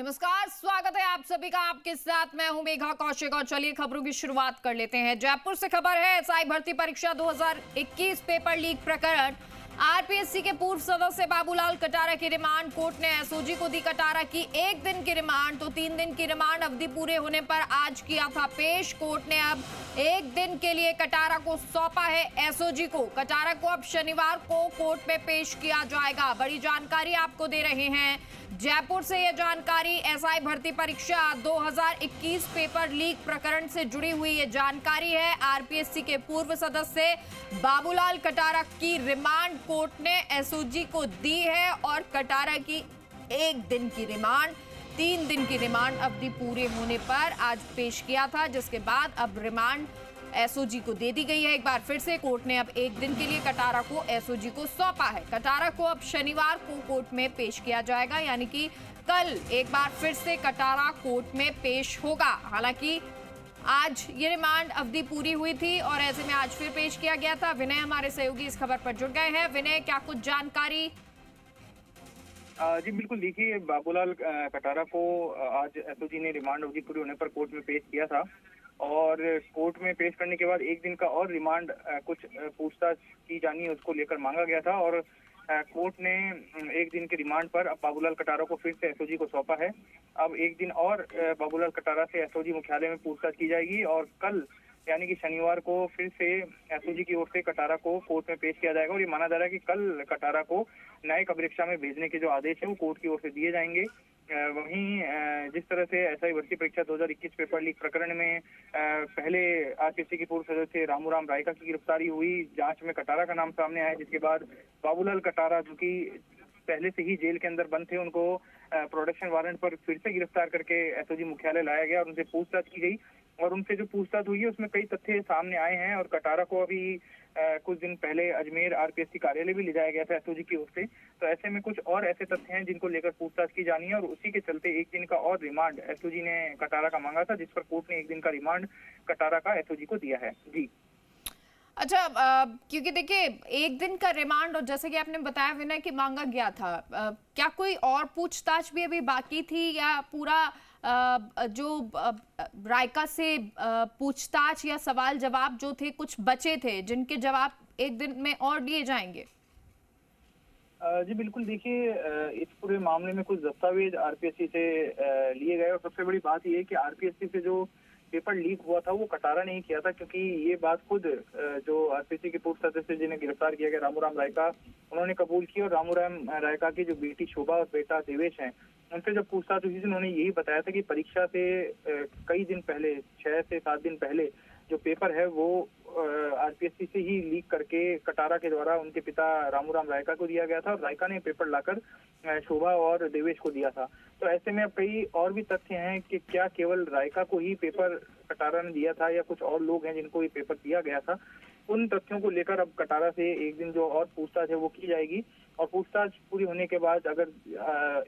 नमस्कार, स्वागत है आप सभी का। आपके साथ मैं हूं मेघा कौशिक और चलिए खबरों की शुरुआत कर लेते हैं। जयपुर से खबर है, एसआई भर्ती परीक्षा 2021 पेपर लीक प्रकरण। आरपीएससी के पूर्व सदस्य बाबूलाल कटारा की रिमांड, कोर्ट ने एसओजी को दी कटारा की 1 दिन की रिमांड। तो 3 दिन की रिमांड अवधि पूरे होने पर आज किया था पेश। कोर्ट ने अब 1 दिन के लिए कटारा को सौंपा है एसओजी को। कटारा को अब शनिवार को कोर्ट में पेश किया जाएगा। बड़ी जानकारी आपको दे रहे हैं जयपुर से। यह जानकारी एसआई भर्ती परीक्षा 2021 पेपर लीक प्रकरण से जुड़ी हुई ये जानकारी है। आरपीएससी के पूर्व सदस्य बाबूलाल कटारा की रिमांड कोर्ट ने एसओजी को दी है और कटारा की 1 दिन की रिमांड 3 दिन की रिमांड अवधि पूरे होने पर आज पेश किया था, जिसके बाद अब रिमांड एसओजी को दे दी गई है। एक बार फिर से कोर्ट ने अब 1 दिन के लिए कटारा को एसओजी को सौंपा है। कटारा को अब शनिवार को कोर्ट में पेश किया जाएगा, यानी कि कल एक बार फिर से कटारा कोर्ट में पेश होगा। हालांकि आज ये रिमांड अवधि पूरी हुई थी और ऐसे में आज फिर पेश किया गया था। विनय हमारे सहयोगी इस खबर पर जुड़ गए हैं। विनय, क्या कुछ जानकारी? जी बिल्कुल, देखिए बाबूलाल कटारा को आज एसओजी ने रिमांड अवधि पूरी होने पर कोर्ट में पेश किया था और कोर्ट में पेश करने के बाद 1 दिन का और रिमांड कुछ पूछताछ की जानी है उसको लेकर मांगा गया था और कोर्ट ने 1 दिन के रिमांड पर अब बाबूलाल कटारा को फिर से एसओजी को सौंपा है। अब 1 दिन और बाबूलाल कटारा से एसओजी मुख्यालय में पूछताछ की जाएगी और कल यानी कि शनिवार को फिर से एसओजी की ओर से कटारा को कोर्ट में पेश किया जाएगा और ये माना जा रहा है कि कल कटारा को न्यायिक अभिरक्षा में भेजने के जो आदेश है वो कोर्ट की ओर से दिए जाएंगे। वहीं जिस तरह से एसआई भर्ती परीक्षा 2021 पेपर लीक प्रकरण में पहले आरपीएससी के पूर्व सदस्य रामूराम रायका की गिरफ्तारी हुई, जांच में कटारा का नाम सामने आया, जिसके बाद बाबूलाल कटारा जो कि पहले से ही जेल के अंदर बंद थे उनको प्रोडक्शन वारंट पर फिर से गिरफ्तार करके एसओजी मुख्यालय लाया गया और उनसे पूछताछ की गई और उनसे जो पूछताछ हुई है उसमें कई तथ्य सामने आए हैं और कटारा को अभी कुछ दिन पहले अजमेर आरपीएससी कार्यालय भी ले जाया गया था एसओजी की ओर से। तो ऐसे में कुछ और ऐसे तथ्य हैं जिनको लेकर पूछताछ की जानी है और उसी के चलते 1 दिन का और रिमांड एसओजी ने कटारा का मांगा था, जिस पर कोर्ट ने 1 दिन का रिमांड कटारा का एसओजी को दिया है। जी अच्छा, क्योंकि देखिए 1 दिन का रिमांड और जैसे कि आपने बताया विनय कि मांगा गया था, क्या कोई और पूछताछ भी अभी बाकी थी या पूरा जो रायका से पूछताछ या सवाल जवाब जो थे कुछ बचे थे जिनके जवाब 1 दिन में और दिए जाएंगे? जी बिल्कुल, देखिए इस पूरे मामले में कुछ दस्तावेज आरपीएससी से लिए गए और सबसे बड़ी बात यह है कि आरपीएससी से जो पेपर लीक हुआ था वो कटारा नहीं किया था, क्योंकि ये बात खुद जो आरपीएससी के पूर्व सदस्य जिन्हें गिरफ्तार किया गया रामूराम रायका, उन्होंने कबूल की और रामूराम रायका की जो बेटी शोभा और बेटा देवेश हैं उनसे जब पूछताछ हुई थी उन्होंने यही बताया था कि परीक्षा से कई दिन पहले 6 से 7 दिन पहले जो पेपर है वो आरपीएससी से ही लीक करके कटारा के द्वारा उनके पिता रामूराम रायका को दिया गया था और रायका ने पेपर लाकर शोभा और देवेश को दिया था। तो ऐसे में अब कई और भी तथ्य हैं कि क्या केवल रायका को ही पेपर कटारा ने दिया था या कुछ और लोग हैं जिनको ये पेपर दिया गया था। उन तथ्यों को लेकर अब कटारा से 1 दिन जो और पूछताछ है वो की जाएगी और पूछताछ पूरी होने के बाद अगर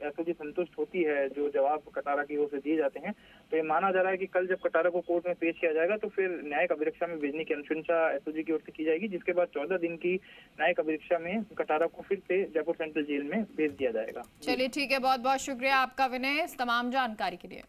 एसओजी संतुष्ट होती है जो जवाब कटारा की ओर से दिए जाते हैं तो ये माना जा रहा है कि कल जब कटारा को कोर्ट में पेश किया जाएगा तो फिर न्यायिक अभिरक्षा में भेजने की अनुशंसा एसओजी की ओर से की जाएगी, जिसके बाद 14 दिन की न्यायिक अभिरक्षा में कटारा को फिर से जयपुर सेंट्रल जेल में भेज दिया जाएगा। चलिए ठीक है, बहुत बहुत शुक्रिया आपका विनय इस तमाम जानकारी के लिए।